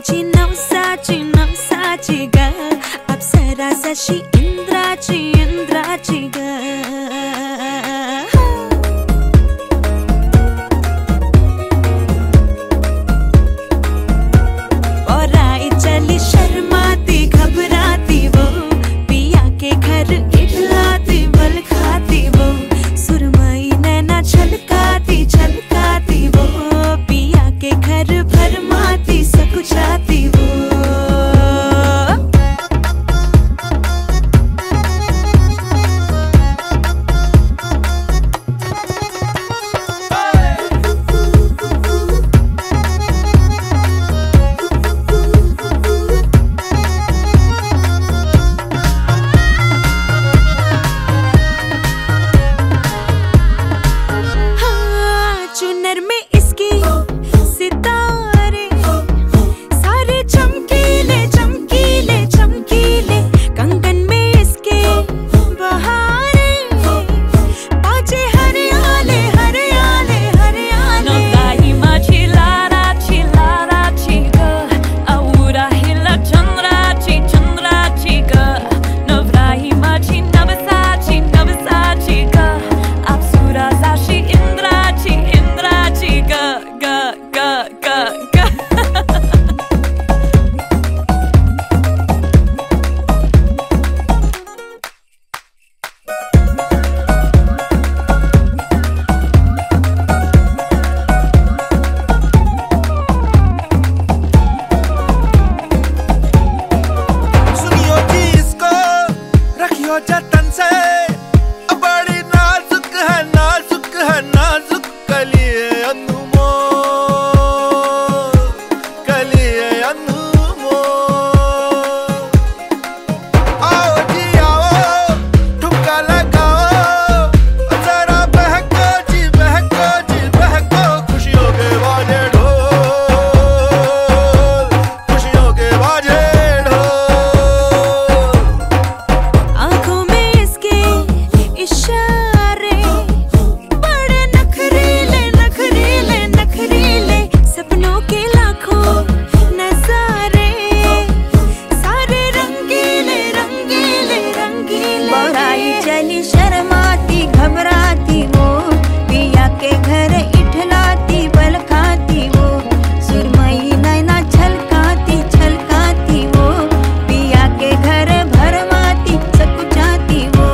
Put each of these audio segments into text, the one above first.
माझी नवसाची नवसाची ग अप्सरा जशी इंद्राची इंद्राची ग और आई चली शर्माती घबराती वो पिया के घर इठलाती बल खाती वो सुरमई नैना छलकाती छलकाती वो पिया के घर भरमाती सकुचाती वो चुनर में इसकी सितारे सारे चमकीले चमकीले चमकीले कंगन में इसके बहारे बाजे हरियाले हरियाले हरियाले नौदाई माझी लाराची लाराची ग औरा हिला चंद्राची चंद्राची ग नवराई माझी नवसाची नवसाची ग अप्सरा जशी इंद्राची इंद्राची ग ग ग ग ग सुनियो जी इसको रखियो जतन से बड़ी नाजुक है नाजुक है नाजुक कलिए अनमोल कलिए अनमोल आओ जी आओ ठुमका लगाओ जरा बहको जी बहको जी बहको खुशियों के बाजे ढोल खुशियों के बाजे ढोल आँखों में इसके इशारे बड़े नखरीले नखरीले नखरीले सपनों के लाखों नजारे सारे रंगीले रंगीले रंगीले बढ़ाई चली शर्माती घबराती वो पिया के घर इठलाती बल खाती वो सुरमई नैना छलकाती छलकाती वो पिया के घर भरमाती सकुचाती वो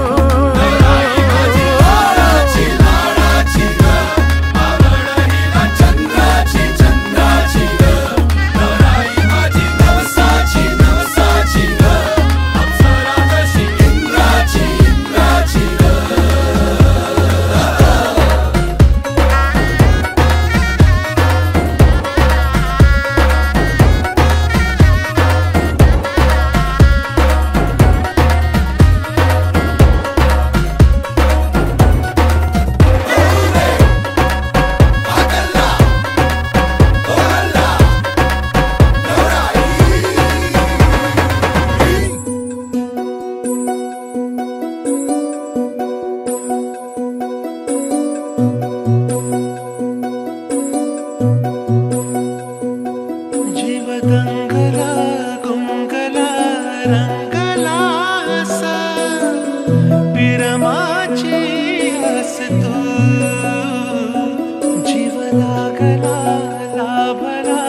जीवदंगला गुंगला रंगला सा पिरमाची हस तू जीव लागला लाभला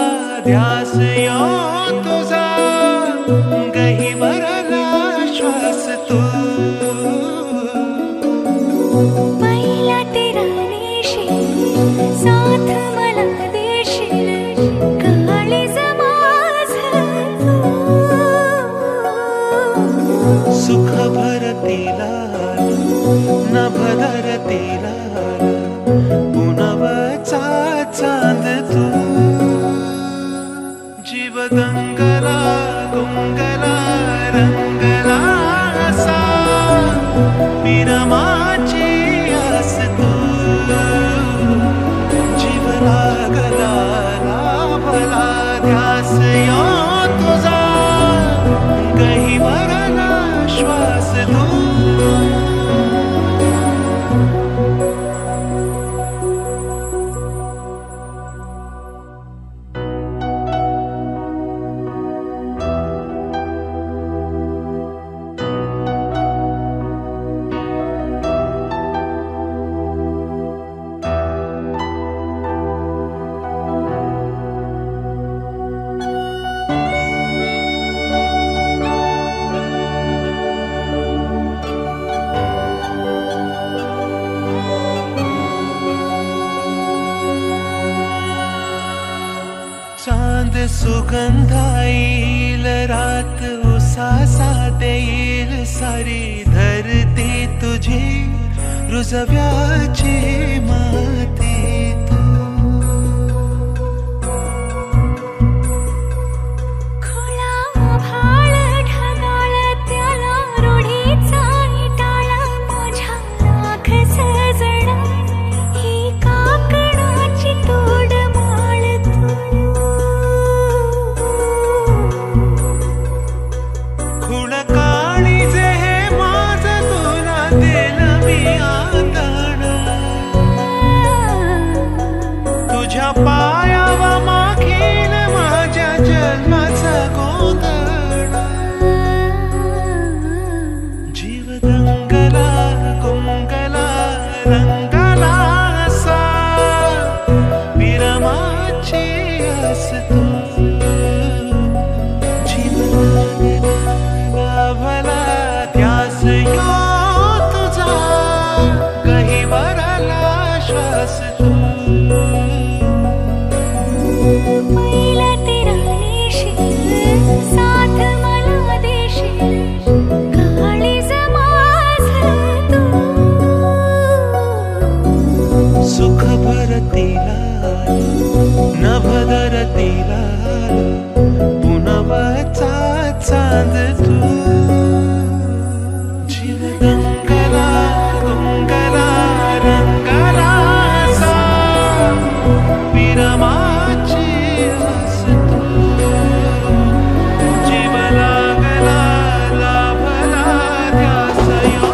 ध्यास यो तुझा गहिवरला श्वास तू पहिला तेरा रेशील साथ मला देशील काळीज माझं सुख भरतीला नभ धरतीला पुनवचा चांद तू जीवदंगला गुंगला रंगला असा पिरमाची आस तू जीव लागला लाभला ध्यास यो तुझा गहिवरला श्वास तू चांद सुगंधाईल रात उसासा देईल सारी धरती तुझी रुजव्याची माती तू खुला आभाळ ढगाळ त्याला रोढीचा इटाळा माझ्या लाख सजणा ही काकणाची तोड माळ तू खुण काळी जे हे माझ तुला दिल मी आतण तुझ्या पायावा मागील माझ्या जन्माचा गोंधळ जीव दंगला कुंगला रंगला असा विरमाची आस तू जीव लागला भला ध्यास यो तुझा गहिवरला श्वास तू पहिला तेरा नेशील साथ मला देशील काळीज माझं तू सुख भरतीला नभ धरतीला पुनवचा चांद तू जीव दंगला कुंगला रंगला असा विरमाची आस तू जीव लागला लाभला ध्यास यो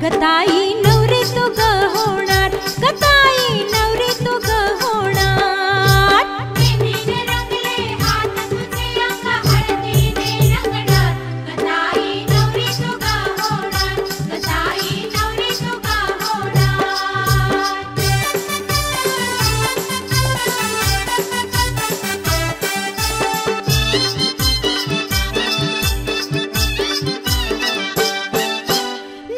गताई नवरी तू ग होणार, गताई नवरी तू ग होणार. मेहंदीने रंगले हात तुझे अंग हळदीने रंगणार, गताई नवरी तू ग होणार, गताई नवरी तू ग होणार.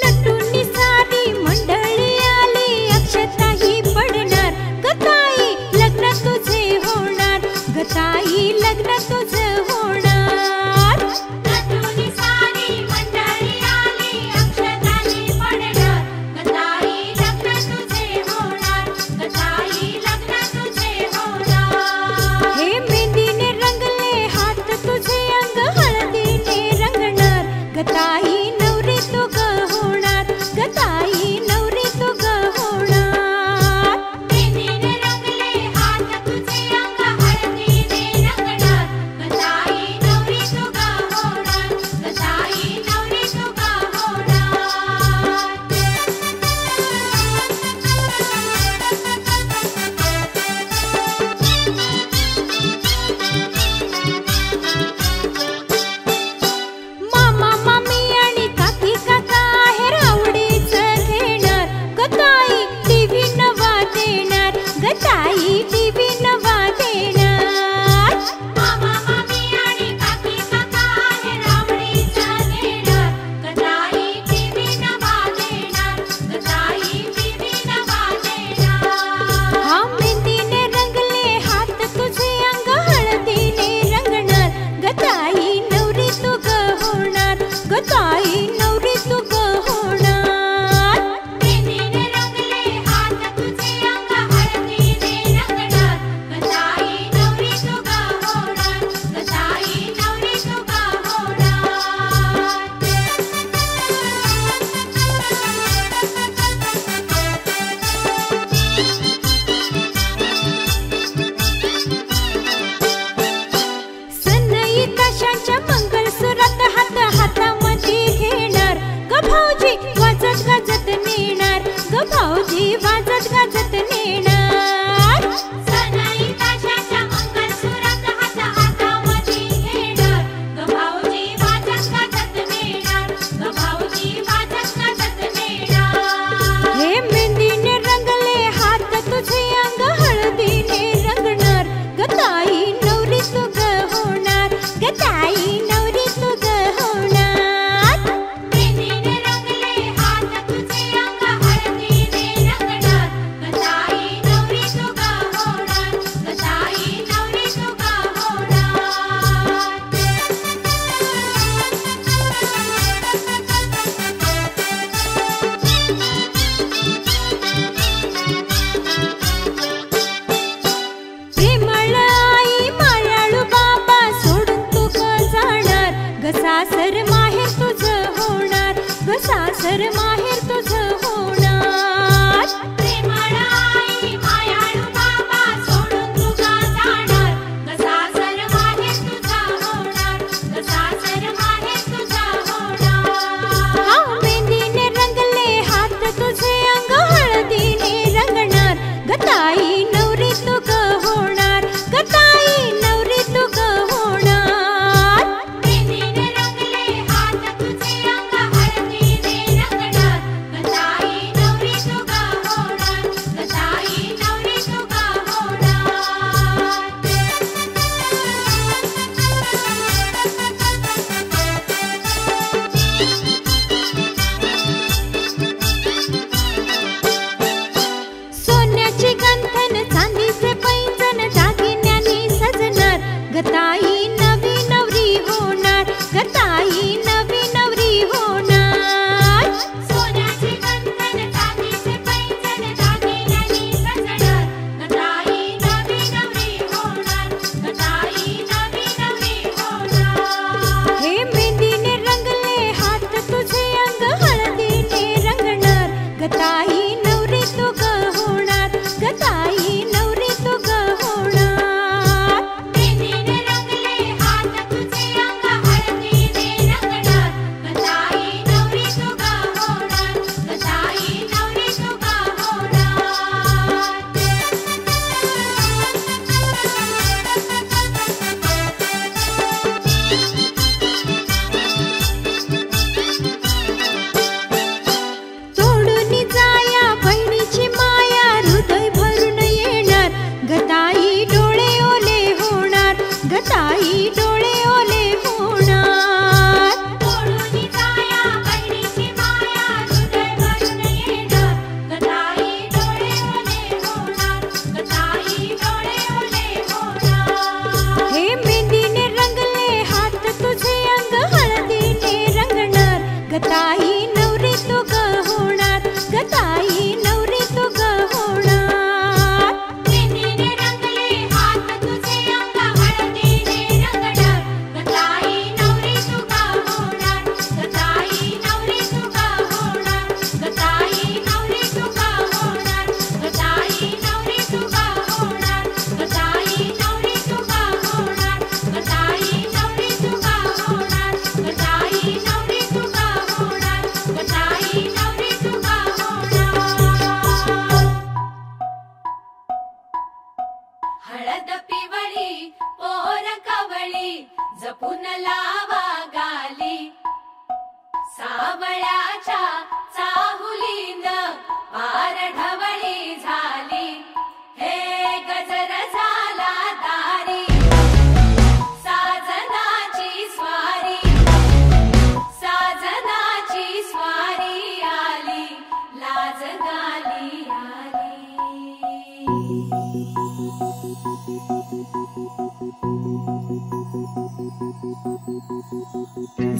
नटुनी सारी मंडळी आली, अक्षताही पडणार, गताई लग्न तुझे होणार, गताई लग्न तुझे होणार. नटुनी सारी मंडळी आली, अक्षताही पडणार, गताई लग्न तुझे होणार, गताई लग्न तुझे होणार. हे मेहंदीने रंगले हात तुझे अंग हळदीने रंगणार, गताई नवरी तू ग होणार, गताई नवरी तू ग होणार. मेहंदीने रंगले हात तुझे अंग हळदीने रंगणार, गताई नवरी तू ग होणार, गताई नवरी तू ग होणार. मामा मामी आणि काकी काका हे आवडीचं घेणार, गताई टीव्ही नवा देणार, गताई टीव्ही नवा देणार. मामा मामी आणि काकी काका हे आवडीचं घेणार, गताई टीव्ही नवा देणार, गताई टीव्ही नवा देणार. हा मेहंदीने रंगले हात तुझे अंग हळदीने रंगणार, गताई नवरी तू ग होणार, गताई नवरी तू ग होणार. मेहंदीने रंगले हात तुझे अंग हळदीने रंगणार, गताई नवरी तू ग होणार, गताई नवरी तू ग होणार. सनई ताशांच्या मंगळसुरात हात हातामध्ये घेणार, ग भाऊजी वाजत गाजत नेणार, ग भाऊजी वाजत गाजत नेणार. सनई ताशाच्या मंगळसुरात हात हातामध्ये घेणार, ग भाऊजी वाजत गाजत नेणार, ग भाऊजी वाजत गाजत नेणार. हे मेहंदीने रंगले हात तुझे अंग हळदीने रंगणार, गताई नवरी तू ग होणार, गताई नवरी तू ग होणार. मेहंदीने रंगले हात तुझे अंग हळदीने रंगणार, गताई नवरी तू ग होणार, गताई नवरी तू ग होणार. प्रेमळ आई मायाळू बाबा सोडून तू ग जाणार, ग सासर माहेर तुझं होणार, ग सासर माहेर तुझं होणार. प्रेमळ आई मायाळू बाबा सोडून तू ग जाणार, ग सासर माहेर तुझा होणार, ग सासर माहेर तुझा होणार. हा मेहंदीने रंगले हात तुझे अंग हळदीने रंगणार, गताई नवरी तू ग होणार, गताई नवरी तू ग होणार. मेहंदीने रंगले हात तुझे अंग हळदीने रंगणार, गताई नवरी तू ग होणार, गताई नवरी तू ग होणार. सोन्याची गंठन चांदीचे पैंजण दागिन्यांनी सजणार, गताई नवी नवरी होणार, गताई नवी नवरी होणार. सोन्याची गंठन चांदीचे पैंजण दागिन्यांनी सजणार, गताई नवी नवरी होणार, गताई नवी नवरी होणार. हे मेहंदीने रंगले हात तुझे अंग हळदीने रंगणार, गताई नवरी तू ग होणार, गताई नवरी तू ग होणार. मेहंदीने रंगले हात तुझे अंग हळदीने रंगणार, गताई नवरी तू ग होणार, गताई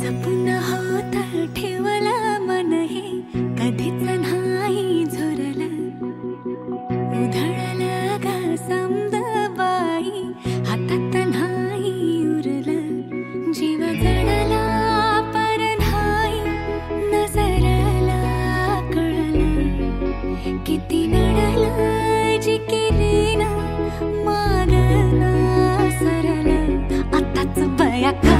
जपून होत ठेवलं मन हे कधीच नाही झुरलं उधळलं ग समद बाई हातात नाही उरलं जीव जडला पर नाही नजरला कळलं किती नडलं जी केली ना मागना सरलं आताच बया का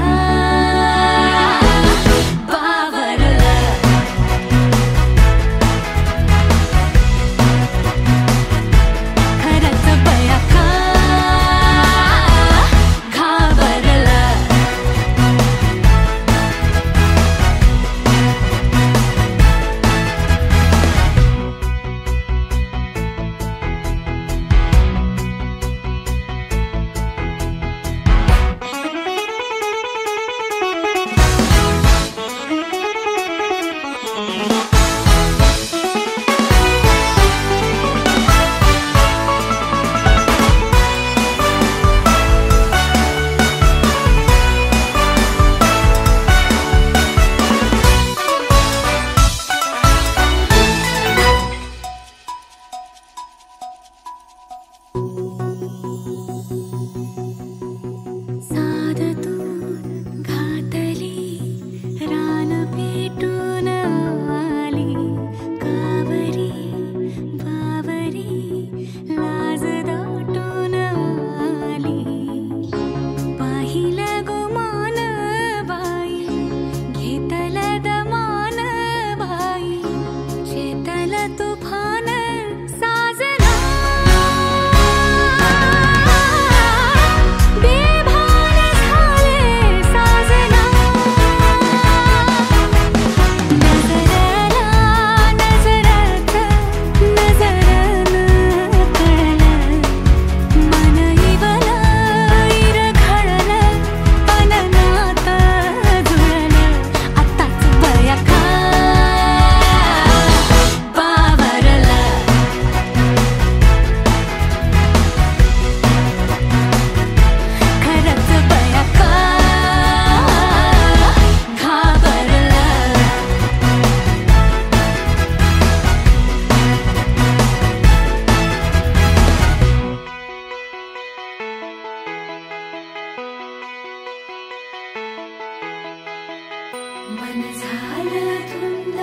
मन झालं धुंद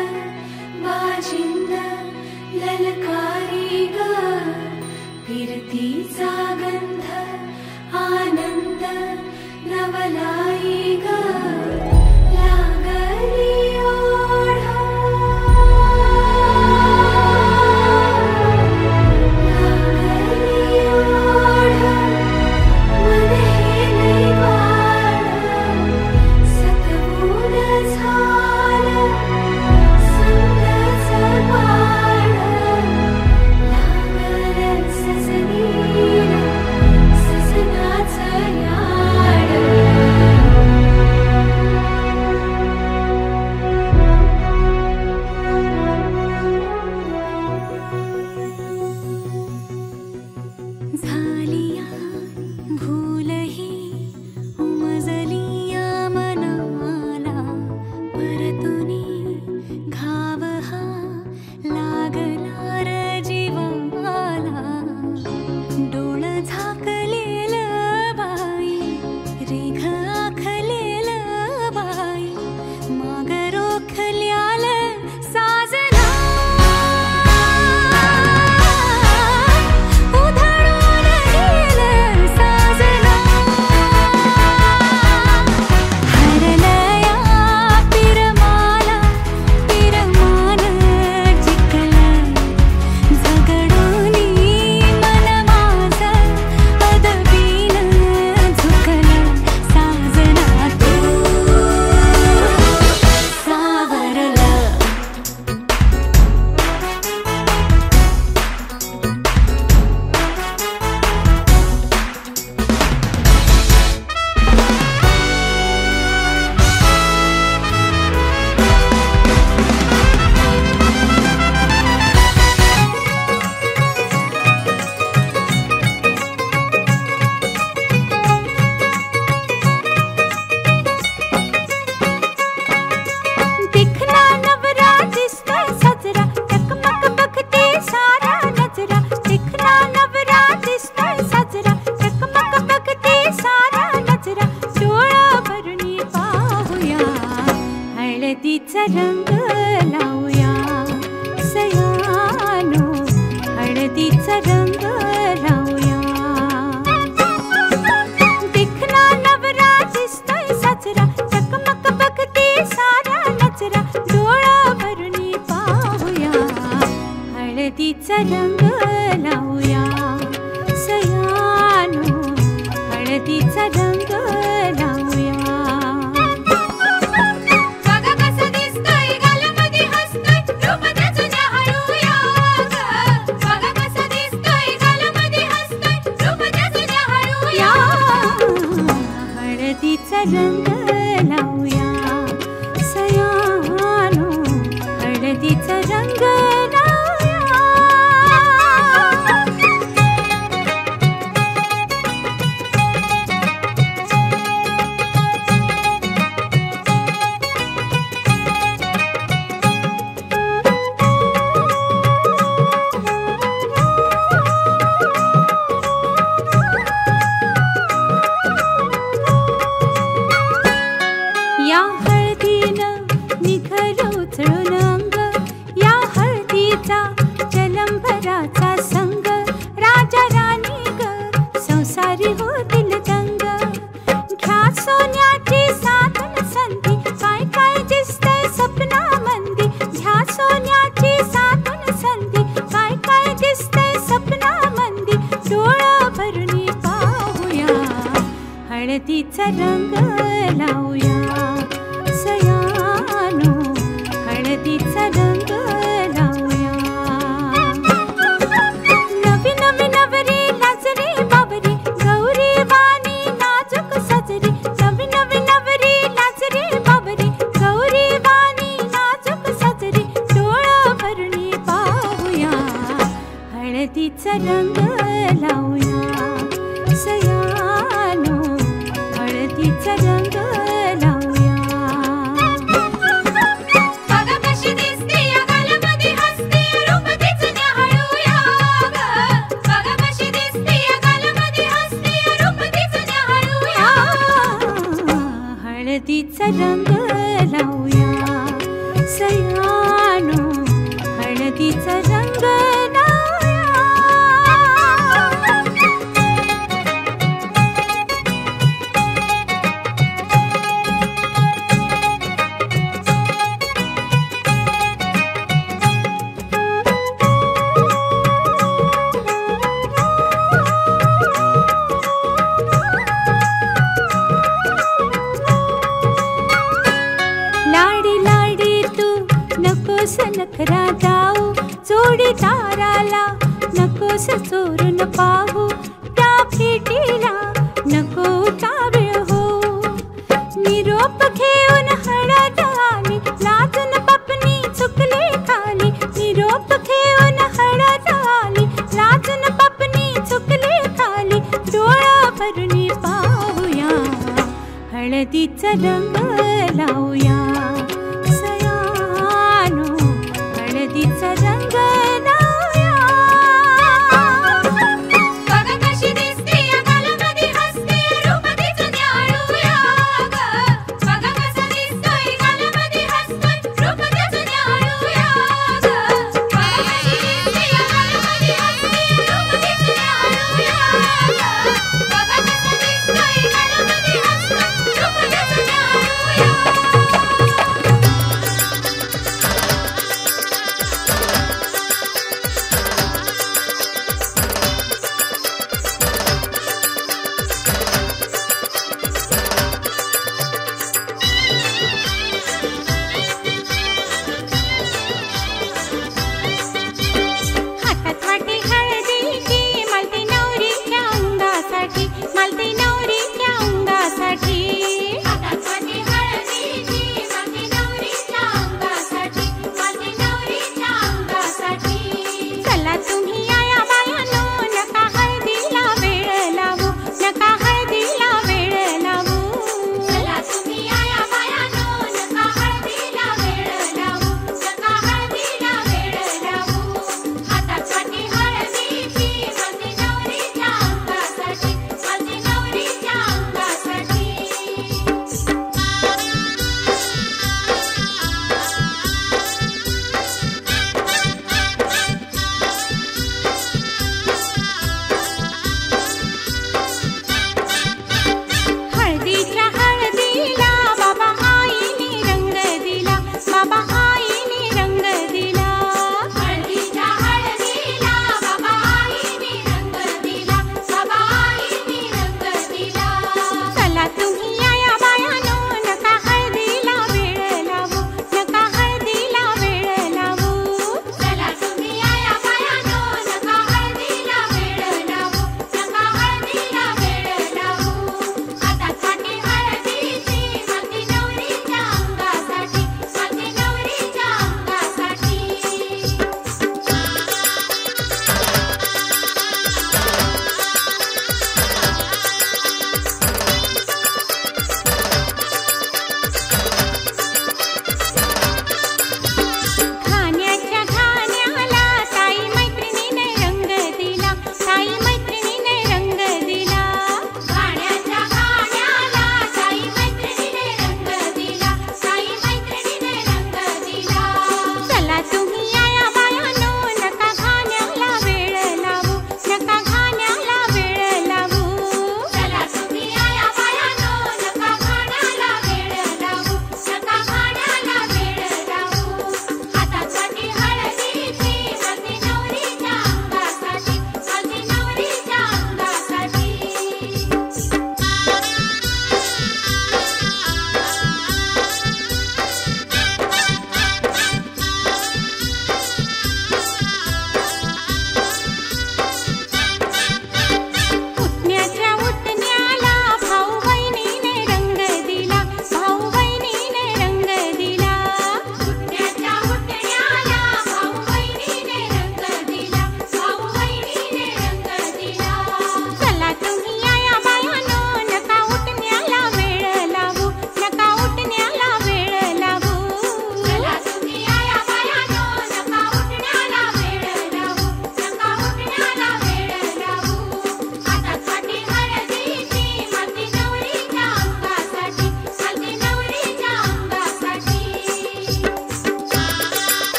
वाजिंद ललकारी ग फिरतीचा गंध आनंद नवलाई ग लागली ओढ लागली ओढ मन हे वाढ सतबूड झालं संगच बाळ लागलं सजनीला सजनाचं याड हळदीचा रंग लावूया सयानो हळदीचा रंग लावूया बघा कसं दिसतंय गालामध्ये हसतंय रूप त्याचं न्याहाळूया ग. बघा कसं दिसतंय गालामध्ये हसतंय रूप त्याचं न्याहाळूया. हळदीचा रंग लावूया सयानो हळदीचा रंग या हळदीनं निघलं उचलून अंग या हळदीचा जलंभराचा संग राजा राणी ग संसारी होतील दंग घ्या सोन्याची साधन संधी काय काय दिसतंय सपनामंदी घ्या सोन्याची साधन संधी काय काय दिसतंय सपनामंदी डोळं भरून पाहूया हळदीचा रंग लावूया सयानो हळदीचा रंग लावूया नवी नवी नवरी लाजरी बाबरी गौरी वाणी नाजूक सजरी नवी नवी नवरी लाजरी बाबरी गौरी वाणी नाजूक सजरी डोळं भरून पाहूया हळदीचा रंग लावूया सयानो हळदीचा रंग लावूया बघा कशी दिसते या गालामध्ये हसते रूप तिचं न्याहाळूया ग. बघा कशी दिसते या गालामध्ये हसते रूप तिचं न्याहाळूया. हळदीचा रंग लावूया सयानो हळदीचा रंग लाडी लाडी तू नकोस नखरा जाऊ जोडीदाराला नकोस चोरून पाहू त्या भेटीला नको उतावीळ हो निरोप घेऊन हळद आली लाजून पपनी चुकली खाली निरोप घेऊन हळद आली लाजून पपनी चुकली खाली डोळा भरून पाहूया हळदीचा रंग लावूया सयानो हळदीचा रंग लावूया बघा कशी दिसते या गालामध्ये हसते रूप तिचं न्याहाळूया ग. बघा कसं दिसतंय गालामध्ये हसतंय रूप त्याचं न्याहाळूया ग. बघा कशी दिसते या गालामध्ये हसते रूप तिचं न्याहाळूया ग. बघा कसं दिसतंय गालामध्ये हसतंय रूप त्याचं न्याहाळूया.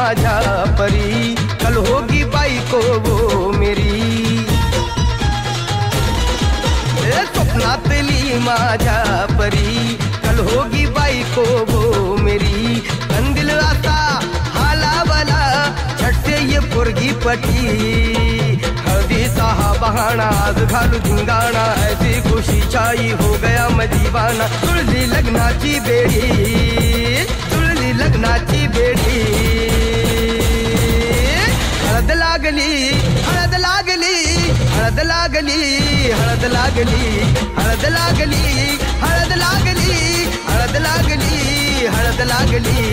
माझ्या परी, कल होगी बायको वो मेरी. स्वप्नातली माझ्या परी, कल होगी बायको वो मेरी. कंदील असा हालावला, छटते ये पोरगी पटी. हळदीचा हा बहाणा आज घालू धिंगाणा, ऐसी खुशी छाई हो गया मैं दीवाना. जुळली लग्नाची बेडी, जुळली लग्नाची बेडी. हळद लागली, हळद लागली, हळद लागली, हळद लागली, हळद लागली, हळद लागली, हळद लागली, हळद लागली.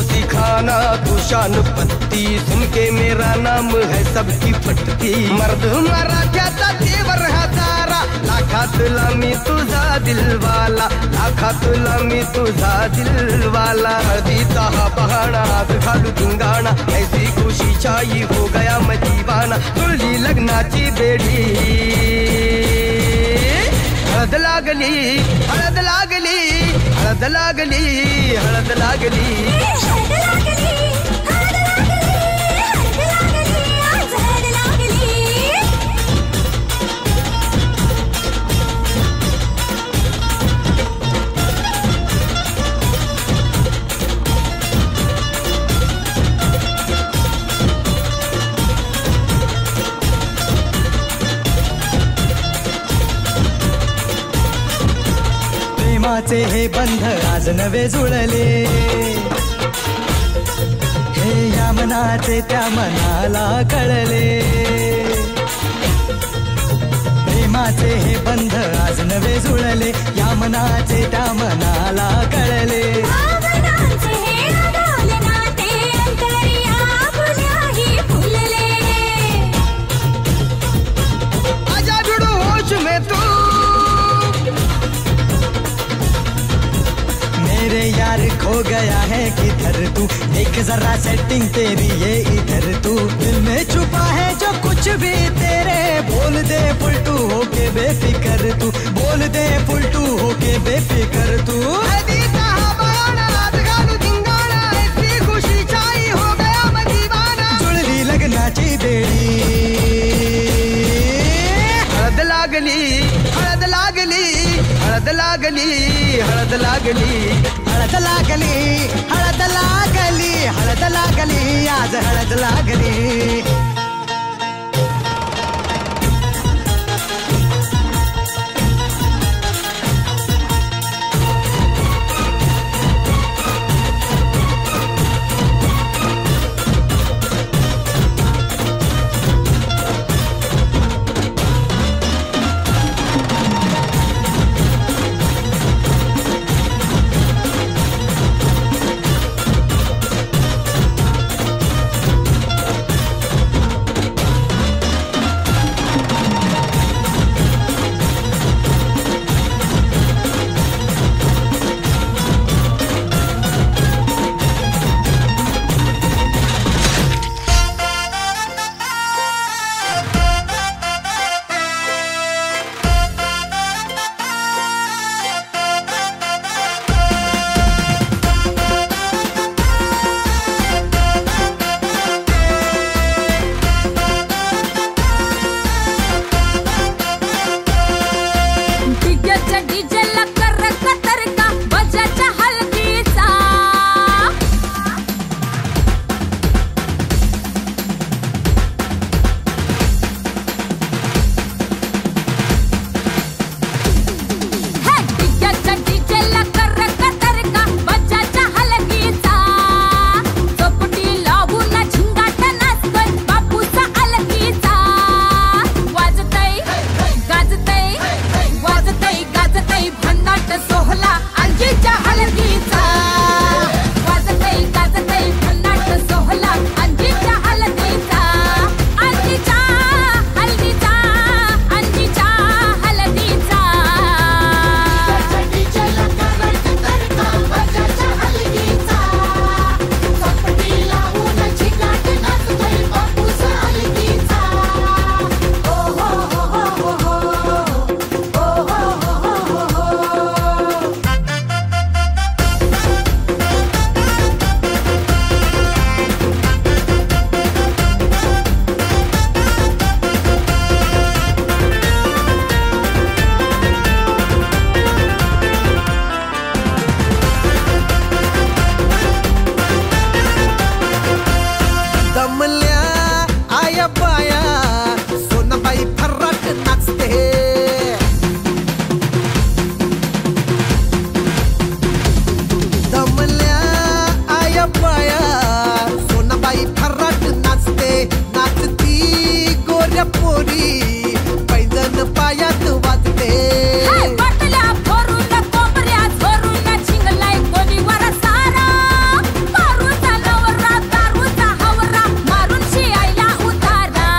सिखाना तू शान पत्ती, सुन के मेरा नाम है सबकी फटती. मर्द मराठ्याचा देवर हजारा, लाखातला मी तुझा दिलवाला, लाखातला मी तुझा दिलवाला. हळदीचा हा बहाणा आज घालू धिंगाणा, ऐसी खुशी छाई हो गया मैं दीवाना. जुळली लग्नाची बेडी, हळद लागली, हळद लागली, हळद लागली, हळद लागली. प्रेमाचे हे बंध आज नवे जुळले, हे या मनाचे त्या मनाला कळले. प्रेमाचे हे बंध आज नवे जुळले, या मनाचे त्या मनाला कळले. आजा भिड़ो होश में तू, मेरे यार खो गया है किधर तू, देख जरा सेटिंग तेरी ये इधर तू. दिल में छुपा है जो कुछ भी तेरे, बोल दे फुलटू होके बेफिकर तू, बोल दे फुलटू होके बेफिकर तू. हळदीचा हा बहाणा आज घालू धिंगाणा, ऐसी खुशी छाई हो गया मैं दीवाना. जुळली लग्नाची बेडी, हळद लागली, हळद लागली, हळद लागली, हळद लागली. हळद लागली, हळद लागली, हळद लागली, आज हळद लागली. ढोलकी पैजण पायात वाजते. बाटल्या भरून कोंबऱ्या झोरून झिंगलाय कोणीवर सारा. मारूचा नवरा दारूचा हवरा मारून शियायला उतारा.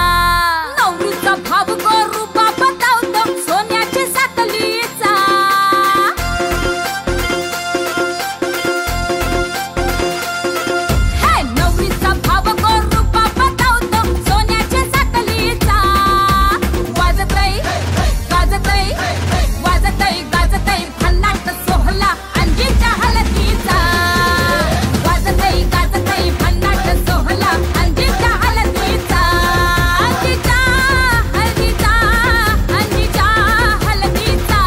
नवरीचा भाव करू बाबा दावतो सोन्याची सातलीचा. नवरीचा भाव करू बाबा दावतो सोन्याच्या सातलीचा. वाजतय गाजतय वाजतय गाजतय भन्नाट सोहला अंजीच्या हलतीचा. वाजतय गाजतय भन्नाट सोहला अंजीच्या हलतीचा. अंजीच्या हलतीचा अंजीच्या हलतीचा.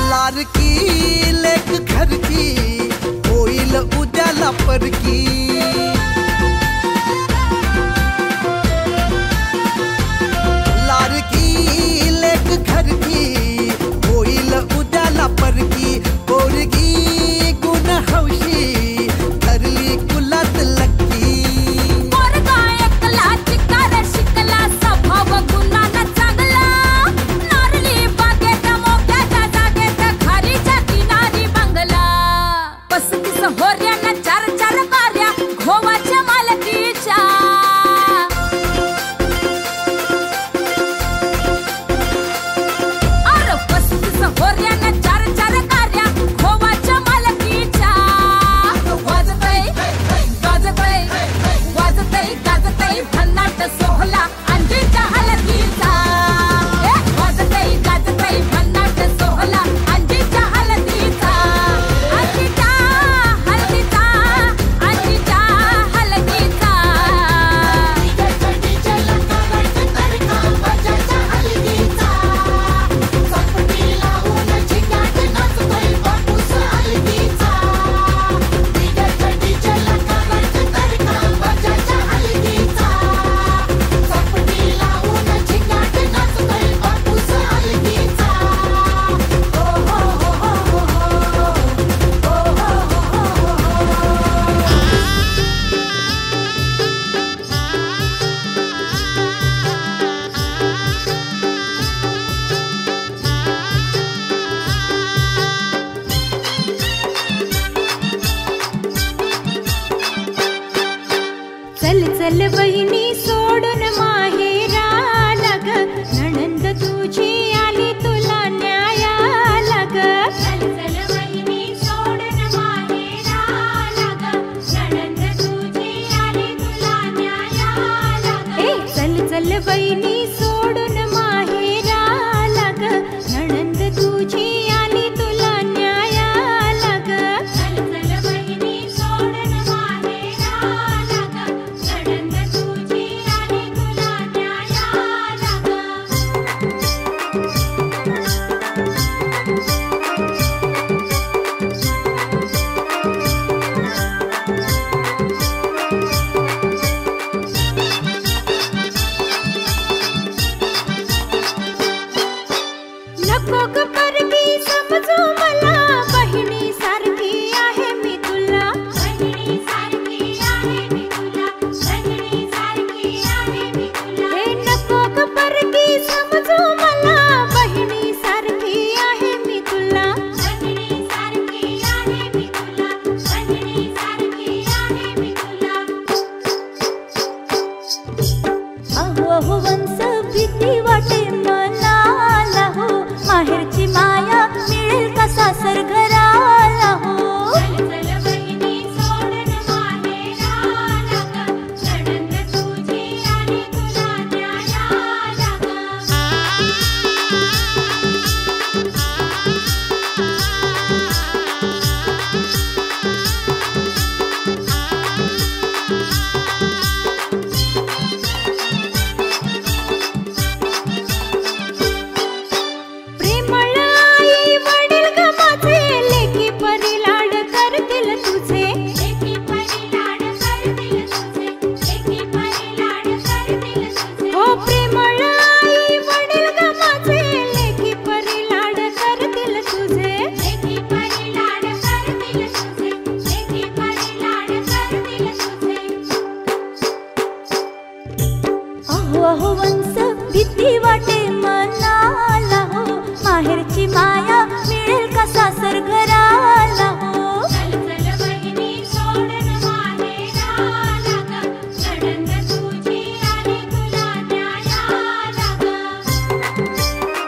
लाडकी लेक घरकी होईल उद्याला परकी. लाडकी लेक घरकी होईल उद्याला परकी. पोरगी गुण हौशी ठरली कुलात लक्की. पोरगा एकला चिकार शिकला स्वभाव गुणांना चांगला. नारळी बागेत मोक्याच्या जागेत खारीच्या किनारी बंगला. 35 होऱ्यानं 4 बाऱ्या घोवाच्या मालकीच्या. अरे 35 होऱ्यानं 4 कार्या घोवाच्या मालकीच्या. वाजतय गाजतय वाजतय गाजतय भन्नाट सोहला अंजीच्या हलतीचा. वाजतय गाजतय भन्नाट सोहला अंजीच्या हलतीचा. अंजीच्या हलतीचा अंजीच्या हलतीचा. चल चल बहिणी सोडून माहेराला ग. नणंद तुझी आली तुला न्यायाला ग. चल चल वहिनी सोडून माहेराला ग. नणंद तुझी आली तुला न्यायाला ग. ए चल चल बहिणी सोडून माहेराला ग. नणंद तुझी आली तुला न्यायाला ग. चल चल वहिनी सोडून माहेराला ग. नणंद तुझी आली तुला न्यायाला ग. नको ग परकी समजू मला. बहिणी सारखी आहे मी तुला. बहिणी सारखी आहे मी तुला. बहिणी सारखी आहे मी तुला. हे नको ग परकी समजू मला. बहिणी सारखी आहे मी तुला. बहिणी सारखी आहे मी तुला. बहिणी सारखी आहे मी तुला. अहो अहो वंस भीती वाटे मनाला हो. माहेरची माया मिळेल का सासर घराला हो. चल चल वहिनी सोडून माहेराला ग. नणंद तुझी आली तुला न्यायाला ग. अहो अहो वंस भीती वाटे मनाला हो माहेरची माया मिळेल का सासर घराला हो चल चल बहिणी सोडून माहेराला ग नणंद तुझी आली तुला न्यायाला ग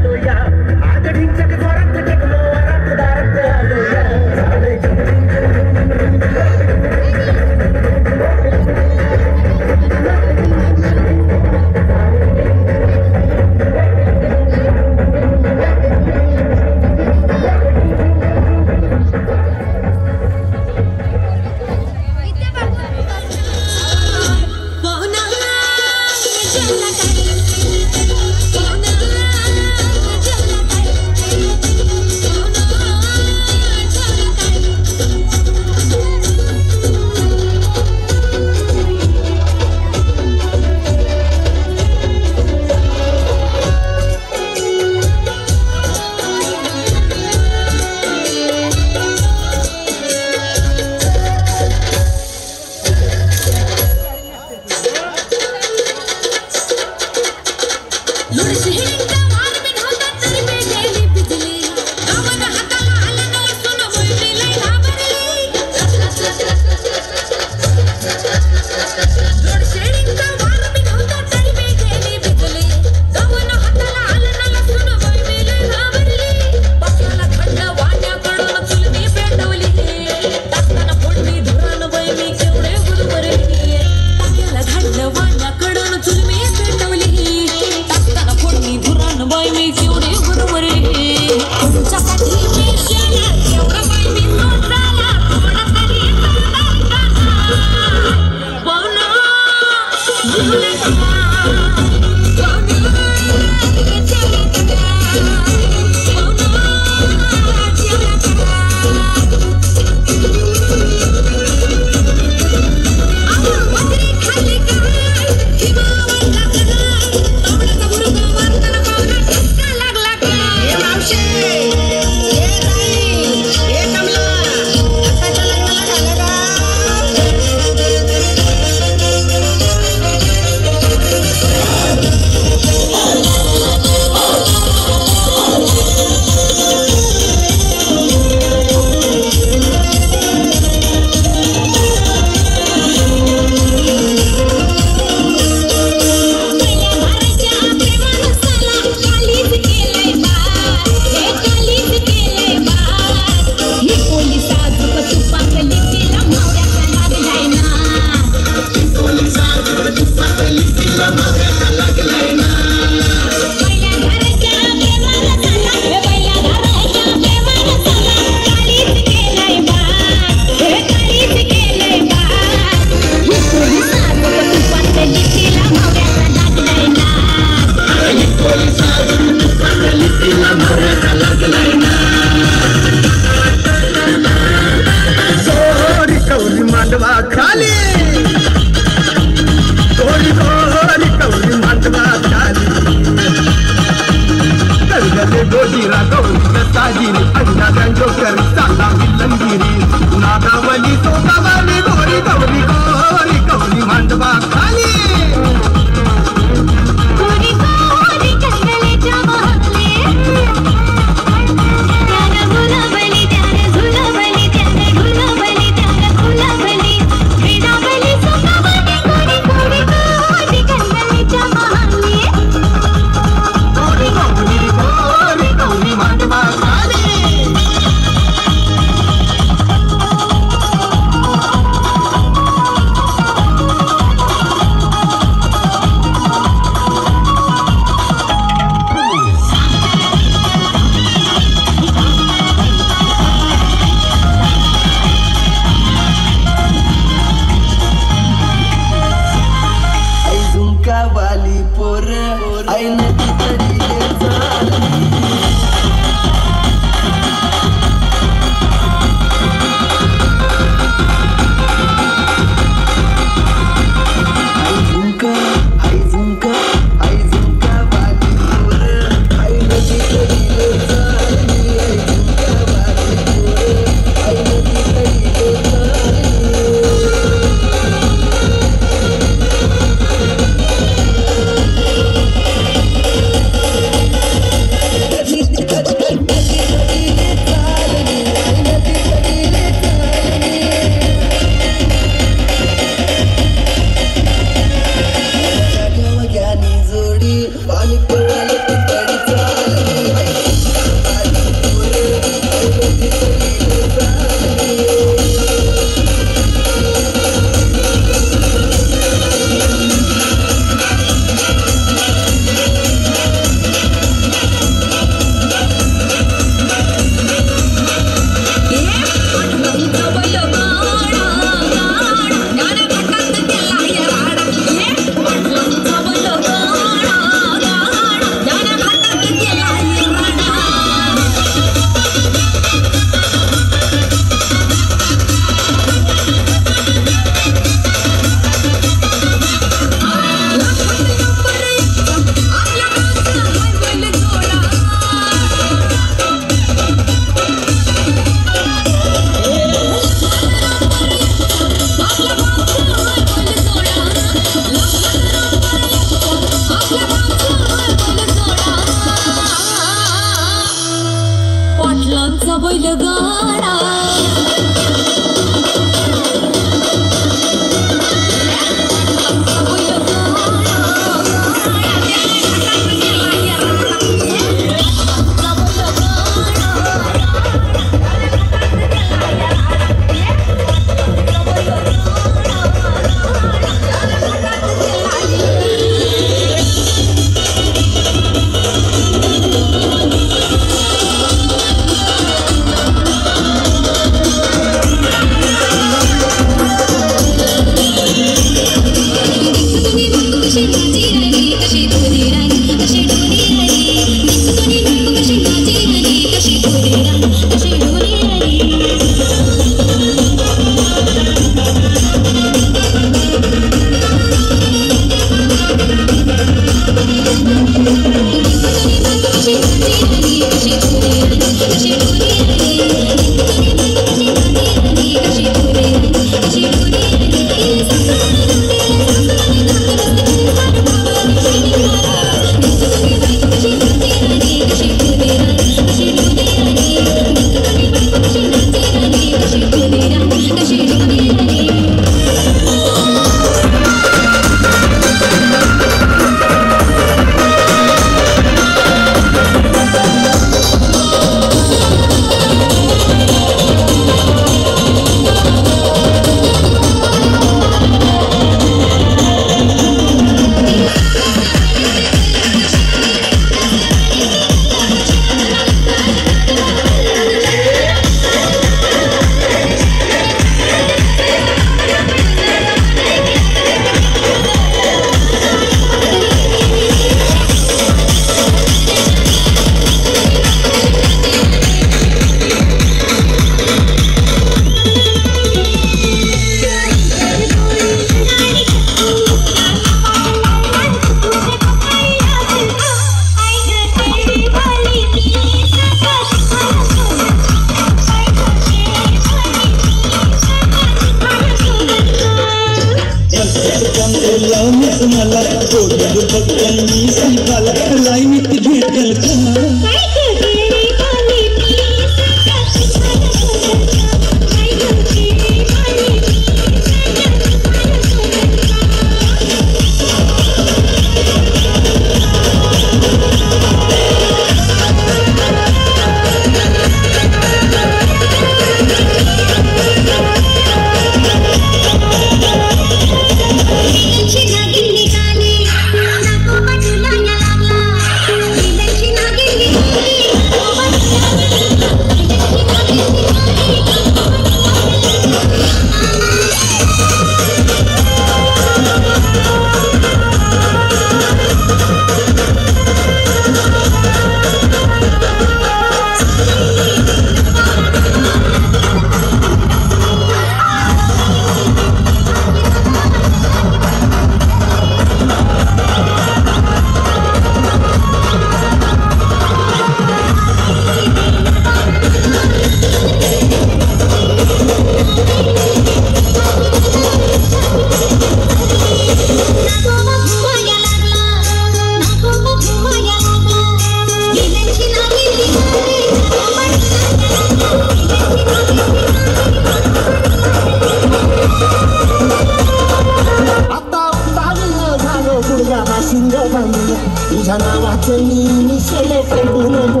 तुझ्या नावाचं मी मिसळ पडून